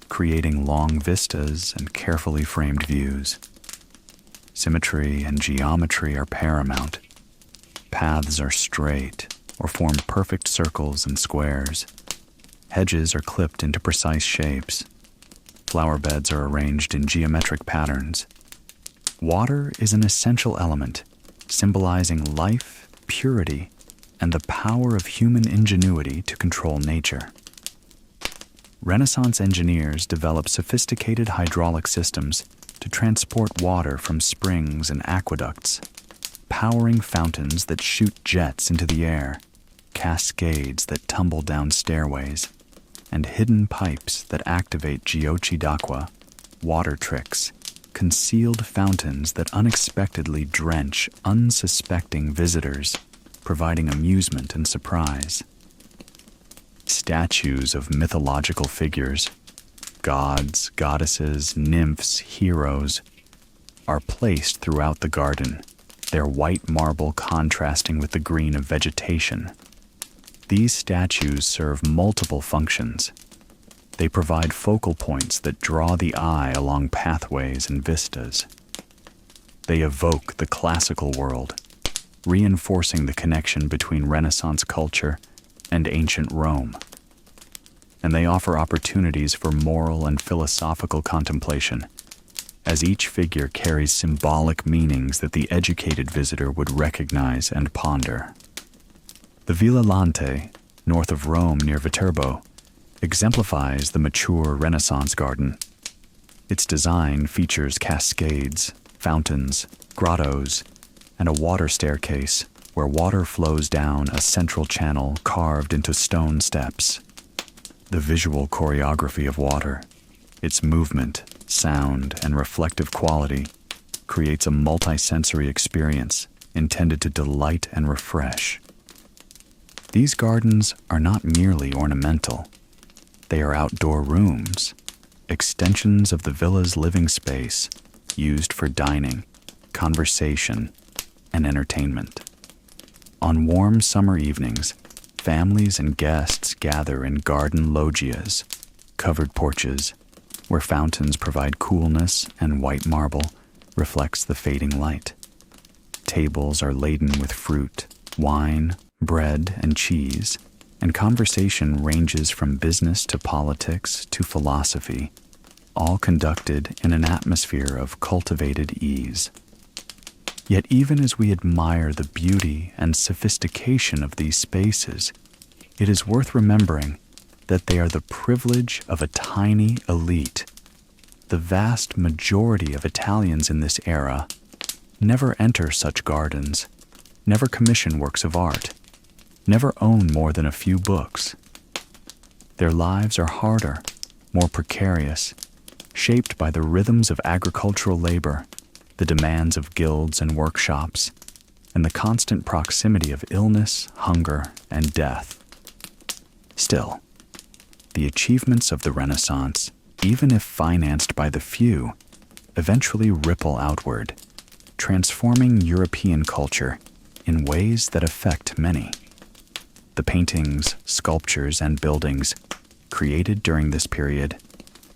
creating long vistas and carefully framed views. Symmetry and geometry are paramount. Paths are straight or form perfect circles and squares. Hedges are clipped into precise shapes. Flower beds are arranged in geometric patterns. Water is an essential element, symbolizing life, purity, and the power of human ingenuity to control nature. Renaissance engineers developed sophisticated hydraulic systems to transport water from springs and aqueducts, powering fountains that shoot jets into the air, cascades that tumble down stairways, and hidden pipes that activate giochi d'acqua, water tricks, concealed fountains that unexpectedly drench unsuspecting visitors, providing amusement and surprise. Statues of mythological figures, gods, goddesses, nymphs, heroes, are placed throughout the garden, their white marble contrasting with the green of vegetation. These statues serve multiple functions, They provide focal points that draw the eye along pathways and vistas. They evoke the classical world, reinforcing the connection between Renaissance culture and ancient Rome. And they offer opportunities for moral and philosophical contemplation, as each figure carries symbolic meanings that the educated visitor would recognize and ponder. The Villa Lante, north of Rome near Viterbo, exemplifies the mature Renaissance garden. Its design features cascades, fountains, grottos, and a water staircase where water flows down a central channel carved into stone steps. The visual choreography of water, its movement, sound, and reflective quality, creates a multi-sensory experience intended to delight and refresh. These gardens are not merely ornamental. They are outdoor rooms, extensions of the villa's living space, used for dining, conversation, and entertainment. On warm summer evenings, families and guests gather in garden loggias, covered porches, where fountains provide coolness and white marble reflects the fading light. Tables are laden with fruit, wine, bread, and cheese, and conversation ranges from business to politics to philosophy, all conducted in an atmosphere of cultivated ease. Yet even as we admire the beauty and sophistication of these spaces, it is worth remembering that they are the privilege of a tiny elite. The vast majority of Italians in this era never enter such gardens, never commission works of art, never own more than a few books. Their lives are harder, more precarious, shaped by the rhythms of agricultural labor, the demands of guilds and workshops, and the constant proximity of illness, hunger, and death. Still, the achievements of the Renaissance, even if financed by the few, eventually ripple outward, transforming European culture in ways that affect many. The paintings, sculptures, and buildings created during this period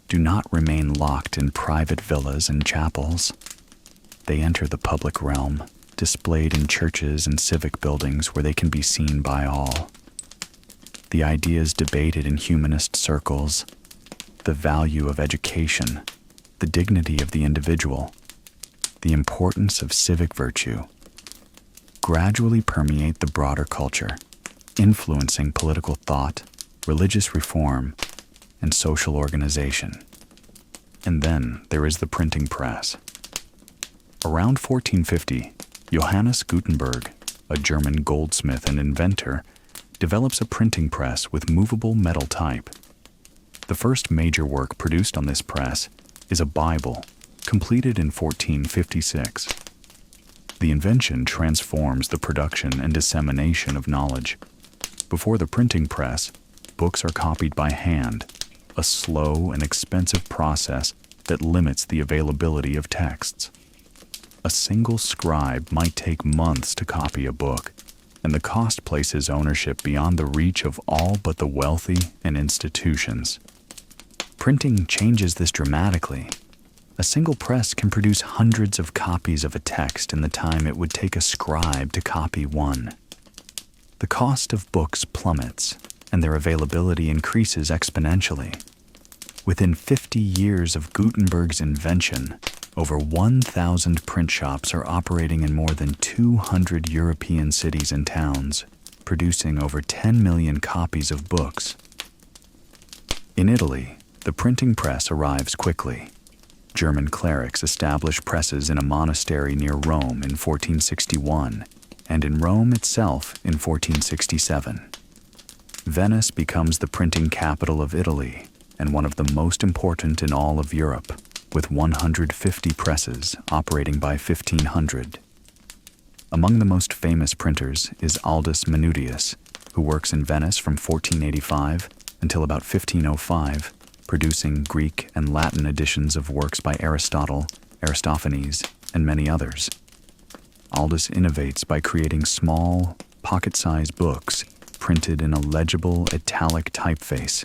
do not remain locked in private villas and chapels. They enter the public realm, displayed in churches and civic buildings where they can be seen by all. The ideas debated in humanist circles, the value of education, the dignity of the individual, the importance of civic virtue, gradually permeate the broader culture, influencing political thought, religious reform, and social organization. And then there is the printing press. Around 1450, Johannes Gutenberg, a German goldsmith and inventor, develops a printing press with movable metal type. The first major work produced on this press is a Bible, completed in 1456. The invention transforms the production and dissemination of knowledge. Before the printing press, books are copied by hand, a slow and expensive process that limits the availability of texts. A single scribe might take months to copy a book, and the cost places ownership beyond the reach of all but the wealthy and institutions. Printing changes this dramatically. A single press can produce hundreds of copies of a text in the time it would take a scribe to copy one. The cost of books plummets, and their availability increases exponentially. Within 50 years of Gutenberg's invention, over 1,000 print shops are operating in more than 200 European cities and towns, producing over 10 million copies of books. In Italy, the printing press arrives quickly. German clerics establish presses in a monastery near Rome in 1461, and in Rome itself in 1467. Venice becomes the printing capital of Italy and one of the most important in all of Europe, with 150 presses operating by 1500. Among the most famous printers is Aldus Manutius, who works in Venice from 1485 until about 1505, producing Greek and Latin editions of works by Aristotle, Aristophanes, and many others. Aldus innovates by creating small, pocket-sized books printed in a legible italic typeface.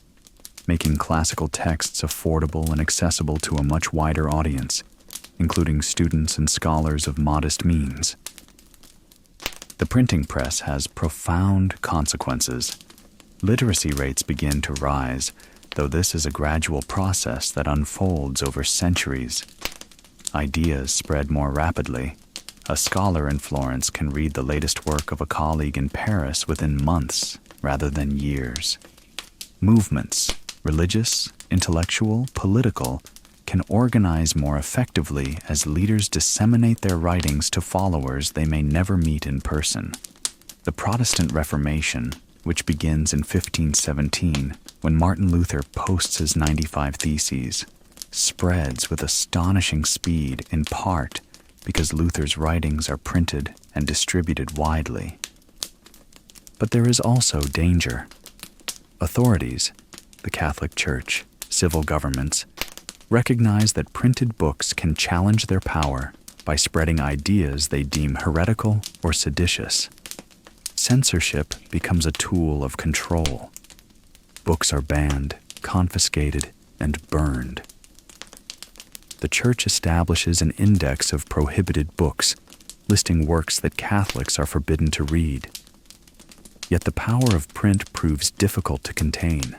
making classical texts affordable and accessible to a much wider audience, including students and scholars of modest means. The printing press has profound consequences. Literacy rates begin to rise, though this is a gradual process that unfolds over centuries. Ideas spread more rapidly. A scholar in Florence can read the latest work of a colleague in Paris within months rather than years. Movements, religious, intellectual, political, can organize more effectively as leaders disseminate their writings to followers they may never meet in person. The Protestant Reformation, which begins in 1517 when Martin Luther posts his 95 Theses, spreads with astonishing speed in part because Luther's writings are printed and distributed widely. But there is also danger. Authorities, the Catholic Church, civil governments, recognize that printed books can challenge their power by spreading ideas they deem heretical or seditious. Censorship becomes a tool of control. Books are banned, confiscated, and burned. The Church establishes an index of prohibited books, listing works that Catholics are forbidden to read. Yet the power of print proves difficult to contain.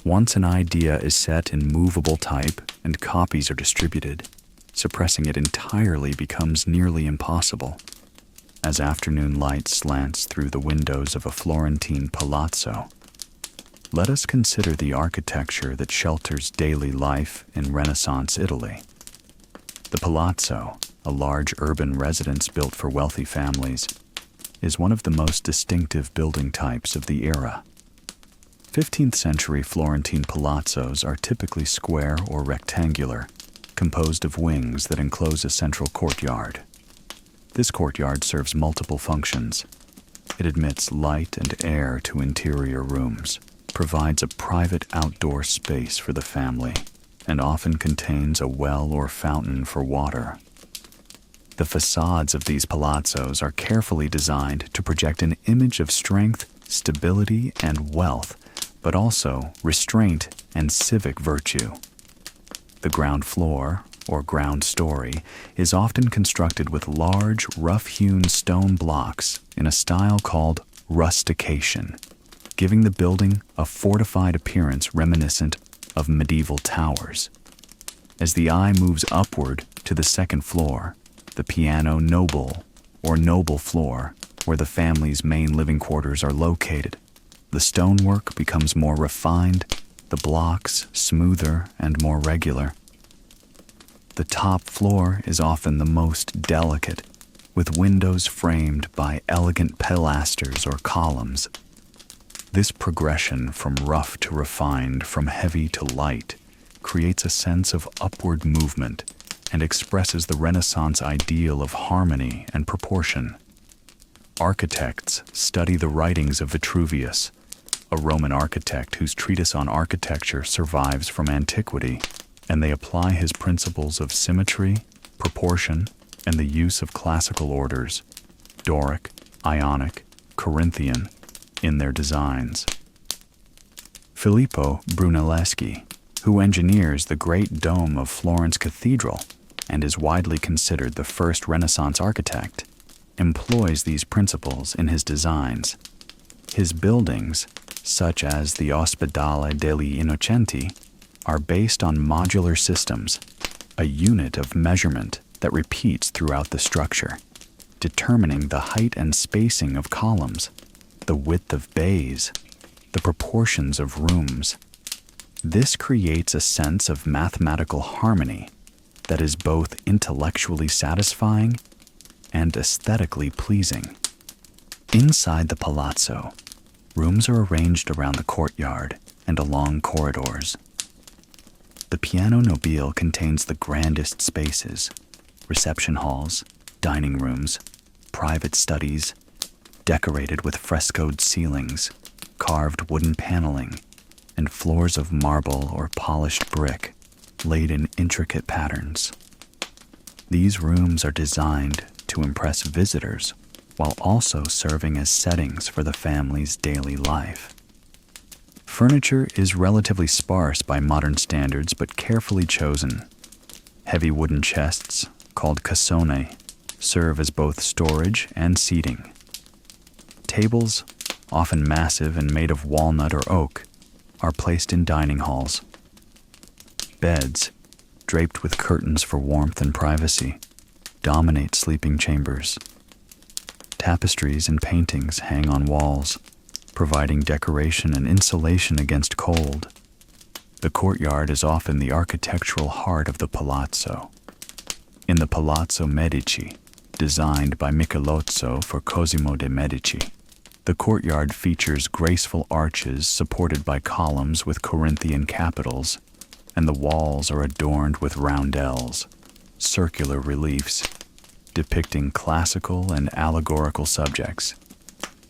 Once an idea is set in movable type and copies are distributed, suppressing it entirely becomes nearly impossible. As afternoon light slants through the windows of a Florentine palazzo, let us consider the architecture that shelters daily life in Renaissance Italy. The palazzo, a large urban residence built for wealthy families, is one of the most distinctive building types of the era. 15th century Florentine palazzos are typically square or rectangular, composed of wings that enclose a central courtyard. This courtyard serves multiple functions. It admits light and air to interior rooms, provides a private outdoor space for the family, and often contains a well or fountain for water. The facades of these palazzos are carefully designed to project an image of strength, stability, and wealth, but also restraint and civic virtue. The ground floor, or ground story, is often constructed with large, rough-hewn stone blocks in a style called rustication, giving the building a fortified appearance reminiscent of medieval towers. As the eye moves upward to the second floor, the piano nobile, or noble floor, where the family's main living quarters are located, the stonework becomes more refined, the blocks smoother and more regular. The top floor is often the most delicate, with windows framed by elegant pilasters or columns. This progression from rough to refined, from heavy to light, creates a sense of upward movement and expresses the Renaissance ideal of harmony and proportion. Architects study the writings of Vitruvius, a Roman architect whose treatise on architecture survives from antiquity, and they apply his principles of symmetry, proportion, and the use of classical orders, Doric, Ionic, Corinthian, in their designs. Filippo Brunelleschi, who engineers the great dome of Florence Cathedral and is widely considered the first Renaissance architect, employs these principles in his designs. His buildings, such as the Ospedale degli Innocenti, are based on modular systems, a unit of measurement that repeats throughout the structure, determining the height and spacing of columns, the width of bays, the proportions of rooms. This creates a sense of mathematical harmony that is both intellectually satisfying and aesthetically pleasing. Inside the palazzo, rooms are arranged around the courtyard and along corridors. The piano nobile contains the grandest spaces, reception halls, dining rooms, private studies, decorated with frescoed ceilings, carved wooden paneling, and floors of marble or polished brick laid in intricate patterns. These rooms are designed to impress visitors while also serving as settings for the family's daily life. Furniture is relatively sparse by modern standards, but carefully chosen. Heavy wooden chests, called cassone, serve as both storage and seating. Tables, often massive and made of walnut or oak, are placed in dining halls. Beds, draped with curtains for warmth and privacy, dominate sleeping chambers. Tapestries and paintings hang on walls, providing decoration and insulation against cold. The courtyard is often the architectural heart of the palazzo. In the Palazzo Medici, designed by Michelozzo for Cosimo de' Medici, the courtyard features graceful arches supported by columns with Corinthian capitals, and the walls are adorned with roundels, circular reliefs, depicting classical and allegorical subjects.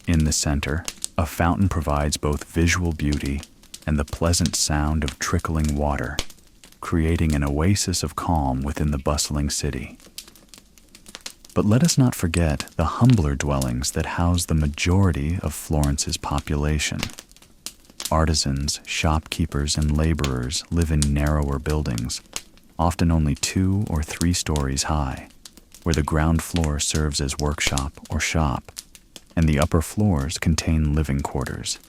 In the center, a fountain provides both visual beauty and the pleasant sound of trickling water, creating an oasis of calm within the bustling city. But let us not forget the humbler dwellings that house the majority of Florence's population. Artisans, shopkeepers, and laborers live in narrower buildings, often only 2 or 3 stories high, where the ground floor serves as workshop or shop, and the upper floors contain living quarters.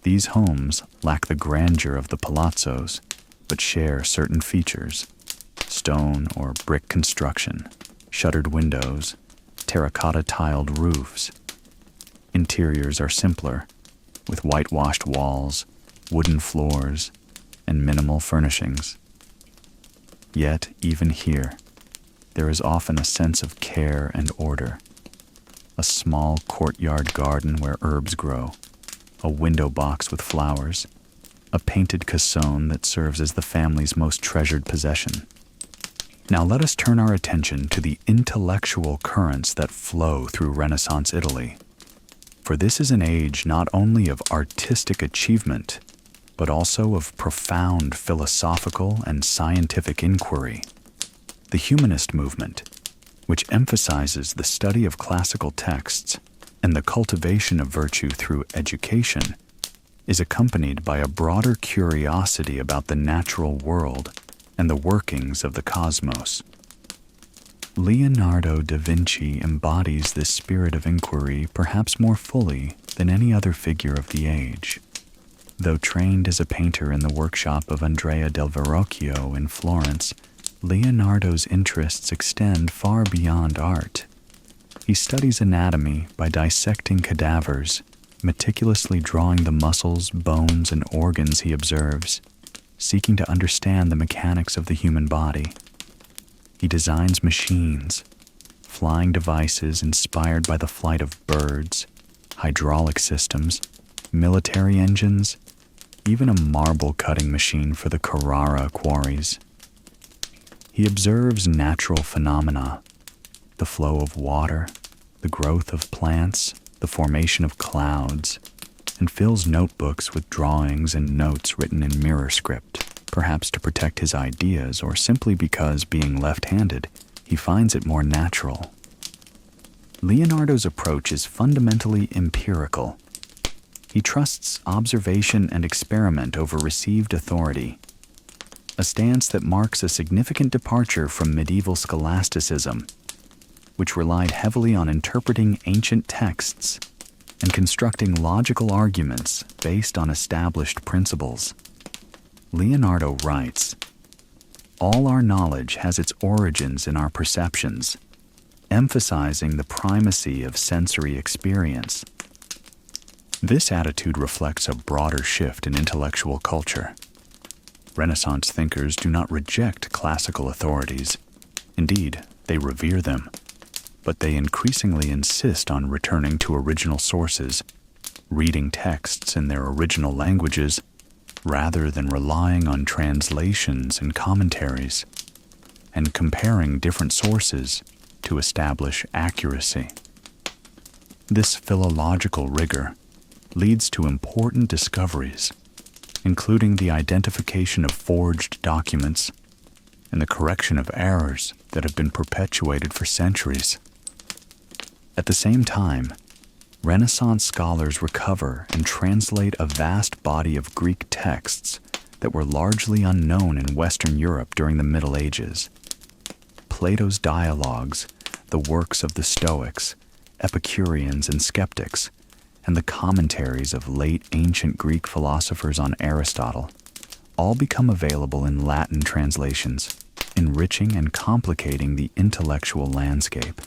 These homes lack the grandeur of the palazzos, but share certain features: stone or brick construction, shuttered windows, terracotta-tiled roofs. Interiors are simpler, with whitewashed walls, wooden floors, and minimal furnishings. Yet, even here, there is often a sense of care and order. A small courtyard garden where herbs grow, a window box with flowers, a painted cassone that serves as the family's most treasured possession. Now let us turn our attention to the intellectual currents that flow through Renaissance Italy. For this is an age not only of artistic achievement, but also of profound philosophical and scientific inquiry. The humanist movement, which emphasizes the study of classical texts and the cultivation of virtue through education, is accompanied by a broader curiosity about the natural world and the workings of the cosmos. Leonardo da Vinci embodies this spirit of inquiry perhaps more fully than any other figure of the age. Though trained as a painter in the workshop of Andrea del Verrocchio in Florence, Leonardo's interests extend far beyond art. He studies anatomy by dissecting cadavers, meticulously drawing the muscles, bones, and organs he observes, seeking to understand the mechanics of the human body. He designs machines, flying devices inspired by the flight of birds, hydraulic systems, military engines, even a marble-cutting machine for the Carrara quarries. He observes natural phenomena, the flow of water, the growth of plants, the formation of clouds, and fills notebooks with drawings and notes written in mirror script, perhaps to protect his ideas or simply because, being left-handed, he finds it more natural. Leonardo's approach is fundamentally empirical. He trusts observation and experiment over received authority, a stance that marks a significant departure from medieval scholasticism, which relied heavily on interpreting ancient texts and constructing logical arguments based on established principles. Leonardo writes, "All our knowledge has its origins in our perceptions, emphasizing the primacy of sensory experience." This attitude reflects a broader shift in intellectual culture. Renaissance thinkers do not reject classical authorities. Indeed, they revere them. But they increasingly insist on returning to original sources, reading texts in their original languages, rather than relying on translations and commentaries, and comparing different sources to establish accuracy. This philological rigor leads to important discoveries, including the identification of forged documents and the correction of errors that have been perpetuated for centuries. At the same time, Renaissance scholars recover and translate a vast body of Greek texts that were largely unknown in Western Europe during the Middle Ages. Plato's dialogues, the works of the Stoics, Epicureans and skeptics, and the commentaries of late ancient Greek philosophers on Aristotle all become available in Latin translations, enriching and complicating the intellectual landscape.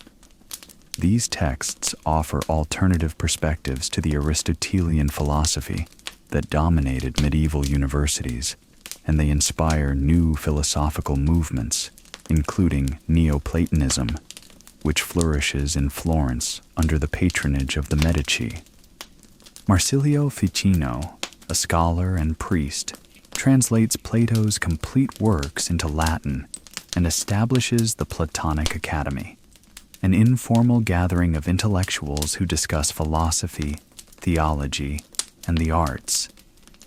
These texts offer alternative perspectives to the Aristotelian philosophy that dominated medieval universities, and they inspire new philosophical movements, including Neoplatonism, which flourishes in Florence under the patronage of the Medici. Marsilio Ficino, a scholar and priest, translates Plato's complete works into Latin and establishes the Platonic Academy, an informal gathering of intellectuals who discuss philosophy, theology, and the arts.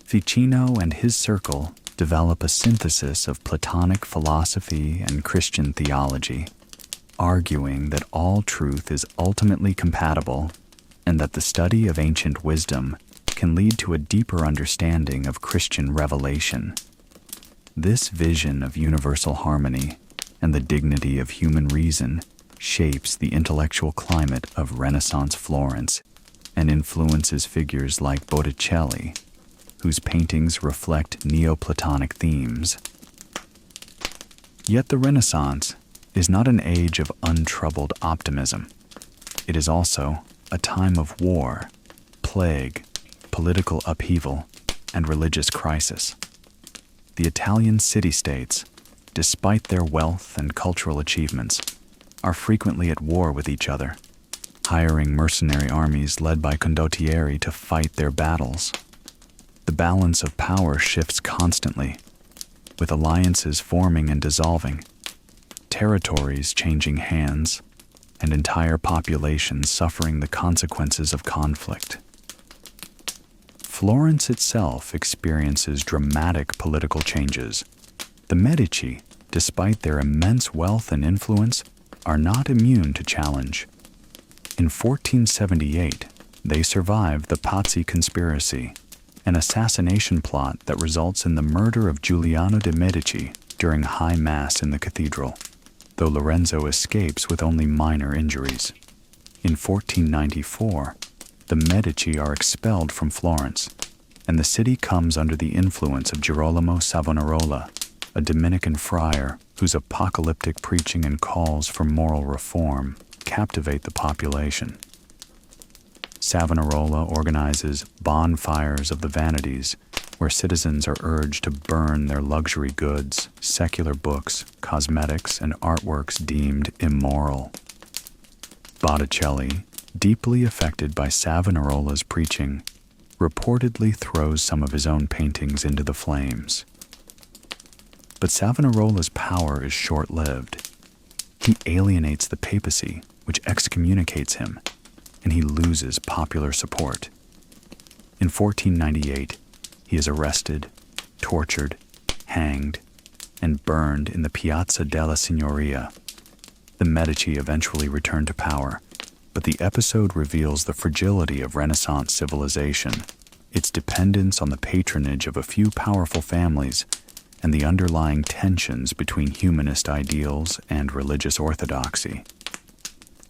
Ficino and his circle develop a synthesis of Platonic philosophy and Christian theology, arguing that all truth is ultimately compatible and that the study of ancient wisdom can lead to a deeper understanding of Christian revelation. This vision of universal harmony and the dignity of human reason shapes the intellectual climate of Renaissance Florence and influences figures like Botticelli, whose paintings reflect Neoplatonic themes. Yet the Renaissance is not an age of untroubled optimism. It is also a time of war, plague, political upheaval, and religious crisis. The Italian city-states, despite their wealth and cultural achievements, are frequently at war with each other, hiring mercenary armies led by condottieri to fight their battles. The balance of power shifts constantly, with alliances forming and dissolving, territories changing hands, and entire populations suffering the consequences of conflict. Florence itself experiences dramatic political changes. The Medici, despite their immense wealth and influence, are not immune to challenge. In 1478, they survive the Pazzi conspiracy, an assassination plot that results in the murder of Giuliano de' Medici during High Mass in the cathedral, though Lorenzo escapes with only minor injuries. In 1494, the Medici are expelled from Florence, and the city comes under the influence of Girolamo Savonarola, a Dominican friar whose apocalyptic preaching and calls for moral reform captivate the population. Savonarola organizes bonfires of the vanities, where citizens are urged to burn their luxury goods, secular books, cosmetics, and artworks deemed immoral. Botticelli, deeply affected by Savonarola's preaching, reportedly throws some of his own paintings into the flames. But Savonarola's power is short-lived. He alienates the papacy, which excommunicates him, and he loses popular support. In 1498, he is arrested, tortured, hanged, and burned in the Piazza della Signoria. The Medici eventually return to power, but the episode reveals the fragility of Renaissance civilization, its dependence on the patronage of a few powerful families, and the underlying tensions between humanist ideals and religious orthodoxy.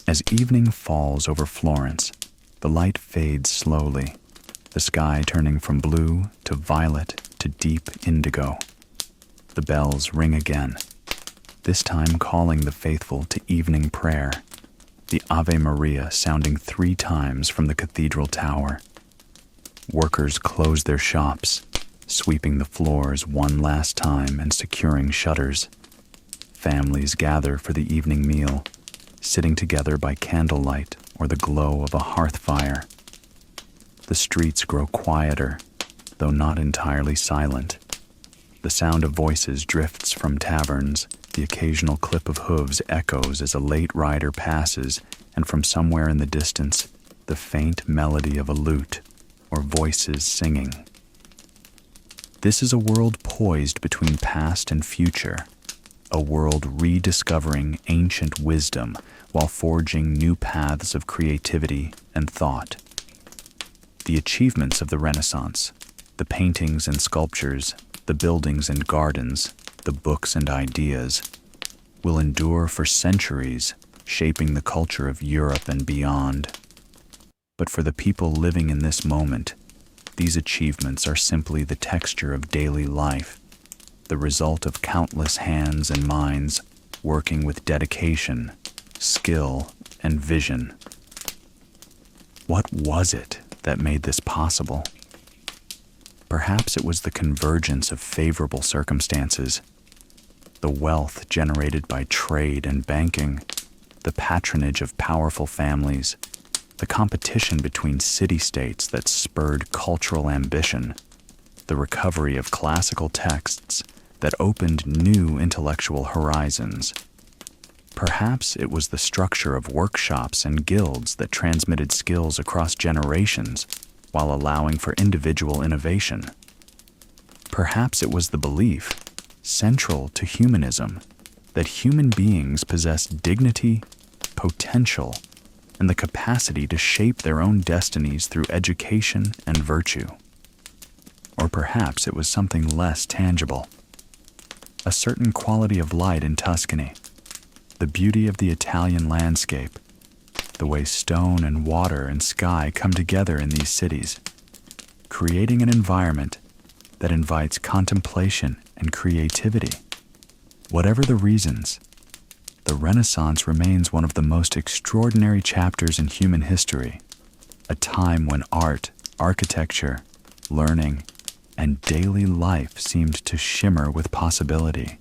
As evening falls over Florence, the light fades slowly, the sky turning from blue to violet to deep indigo. The bells ring again, this time calling the faithful to evening prayer, the Ave Maria sounding 3 times from the cathedral tower. Workers close their shops, sweeping the floors one last time and securing shutters. Families gather for the evening meal, sitting together by candlelight or the glow of a hearth fire. The streets grow quieter, though not entirely silent. The sound of voices drifts from taverns, the occasional clip of hooves echoes as a late rider passes, and from somewhere in the distance, the faint melody of a lute or voices singing. This is a world poised between past and future, a world rediscovering ancient wisdom while forging new paths of creativity and thought. The achievements of the Renaissance, the paintings and sculptures, the buildings and gardens, the books and ideas, will endure for centuries, shaping the culture of Europe and beyond. But for the people living in this moment, these achievements are simply the texture of daily life, the result of countless hands and minds working with dedication, skill, and vision. What was it that made this possible? Perhaps it was the convergence of favorable circumstances, the wealth generated by trade and banking, the patronage of powerful families, the competition between city-states that spurred cultural ambition, the recovery of classical texts that opened new intellectual horizons. Perhaps it was the structure of workshops and guilds that transmitted skills across generations while allowing for individual innovation. Perhaps it was the belief, central to humanism, that human beings possess dignity, potential, and the capacity to shape their own destinies through education and virtue. Or perhaps it was something less tangible. A certain quality of light in Tuscany, the beauty of the Italian landscape, the way stone and water and sky come together in these cities, creating an environment that invites contemplation and creativity. Whatever the reasons, the Renaissance remains one of the most extraordinary chapters in human history, a time when art, architecture, learning, and daily life seemed to shimmer with possibility.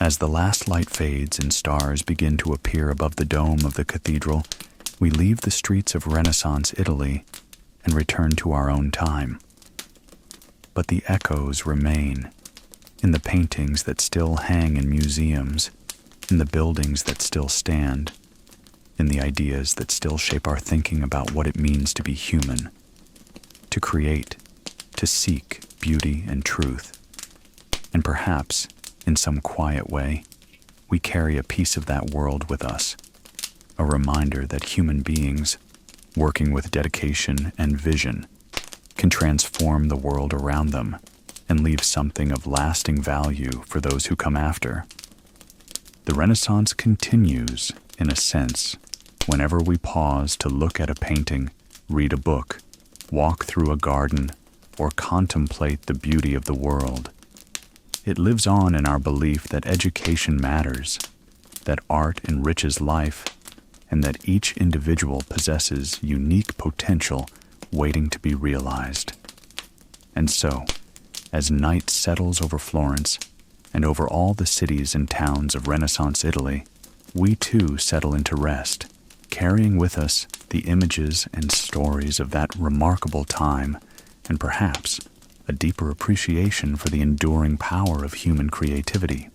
As the last light fades and stars begin to appear above the dome of the cathedral, we leave the streets of Renaissance Italy and return to our own time. But the echoes remain, in the paintings that still hang in museums, in the buildings that still stand, in the ideas that still shape our thinking about what it means to be human, to create, to seek beauty and truth. And perhaps, in some quiet way, we carry a piece of that world with us, a reminder that human beings, working with dedication and vision, can transform the world around them and leave something of lasting value for those who come after. The Renaissance continues, in a sense, whenever we pause to look at a painting, read a book, walk through a garden, or contemplate the beauty of the world. It lives on in our belief that education matters, that art enriches life, and that each individual possesses unique potential waiting to be realized. And so, as night settles over Florence and over all the cities and towns of Renaissance Italy, we too settle into rest, carrying with us the images and stories of that remarkable time, and perhaps a deeper appreciation for the enduring power of human creativity.